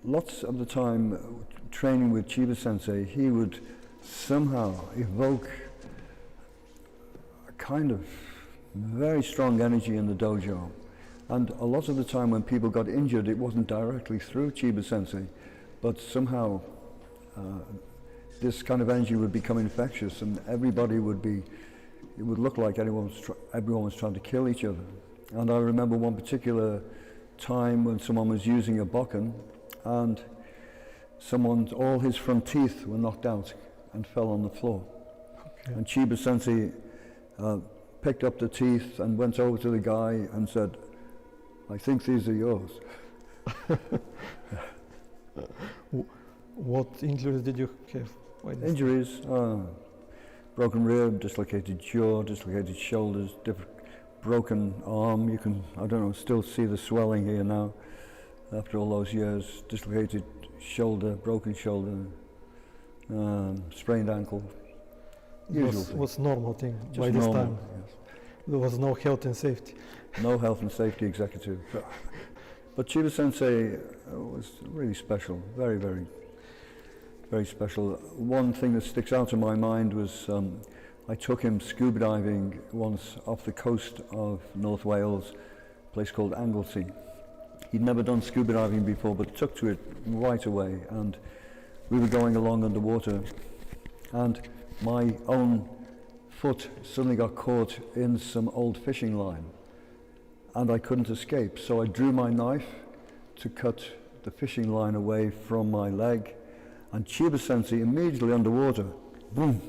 lots of the time training with Chiba Sensei, he would somehow evoke a kind of very strong energy in the dojo. And a lot of the time when people got injured, it wasn't directly through Chiba Sensei, but somehow this kind of energy would become infectious, and everybody would be, it would look like everyone was trying to kill each other. And I remember one particular time when someone was using a bokken, and all his front teeth were knocked out and fell on the floor. Okay. And Chiba Sensei picked up the teeth and went over to the guy and said, "I think these are yours." What injuries did you have? Injuries, broken rib, dislocated jaw, dislocated shoulders, broken arm. You can, I don't know, still see the swelling here now after all those years. Dislocated shoulder, broken shoulder, sprained ankle. It was normal thing just by this normal, time. Yes. There was no health and safety. No health and safety executive. But Chiba Sensei was really special, very, very, very special. One thing that sticks out in my mind was I took him scuba diving once off the coast of North Wales, a place called Anglesey. He'd never done scuba diving before, but took to it right away, and we were going along underwater, and my own foot suddenly got caught in some old fishing line, and I couldn't escape. So I drew my knife to cut the fishing line away from my leg, and Chiba Sensei immediately underwater, boom,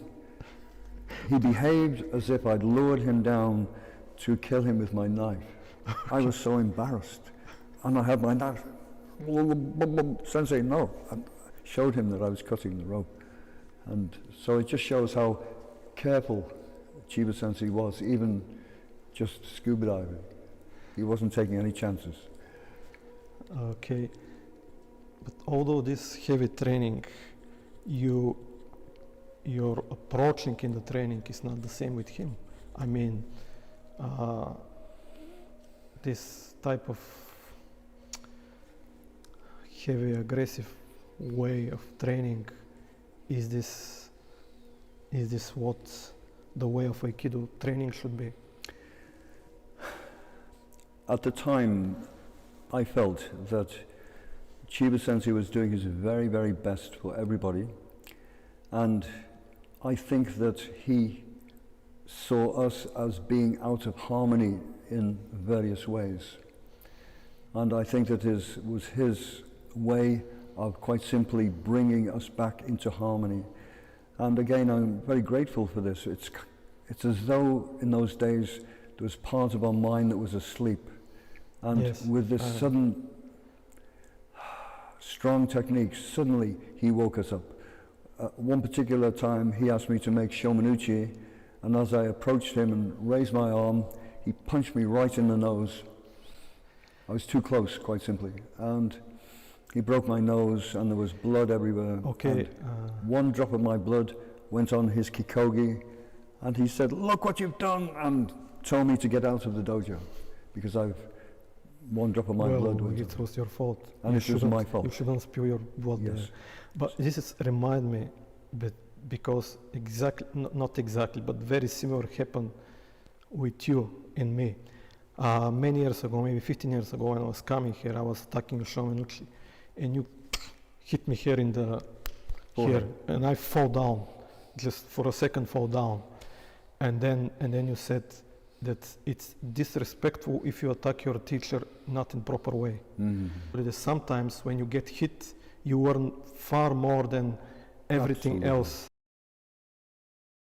he behaved as if I'd lured him down to kill him with my knife. I was so embarrassed, and I had my knife. Sensei, no. I showed him that I was cutting the rope. And so it just shows how careful Chiba Sensei was, even just scuba diving. He wasn't taking any chances. Okay, but although this heavy training, your approaching in the training is not the same with him. I mean, this type of heavy, aggressive way of training, is this what the way of Aikido training should be? At the time, I felt that Chiba Sensei was doing his very, very best for everybody, and I think that he saw us as being out of harmony in various ways. And I think that was his way of quite simply bringing us back into harmony. And again, I'm very grateful for this. It's as though in those days there was part of our mind that was asleep. And yes, with this sudden strong technique, suddenly he woke us up. One particular time he asked me to make shomanuchi, and as I approached him and raised my arm, he punched me right in the nose. I was too close, quite simply. And he broke my nose, and there was blood everywhere. Okay. One drop of my blood went on his kikogi, and he said, "Look what you've done," and told me to get out of the dojo, because one drop of my blood went it was your fault. And it was my fault. You shouldn't spill your blood there. But this remind me, because not exactly, but very similar happened with you and me. Many years ago, maybe 15 years ago, when I was coming here, I was attacking shomanuchi, and you hit me here in the here, and I fall down, just for a second fall down, and then you said that it's disrespectful if you attack your teacher not in proper way. Mm-hmm. Sometimes when you get hit, you learn far more than everything else.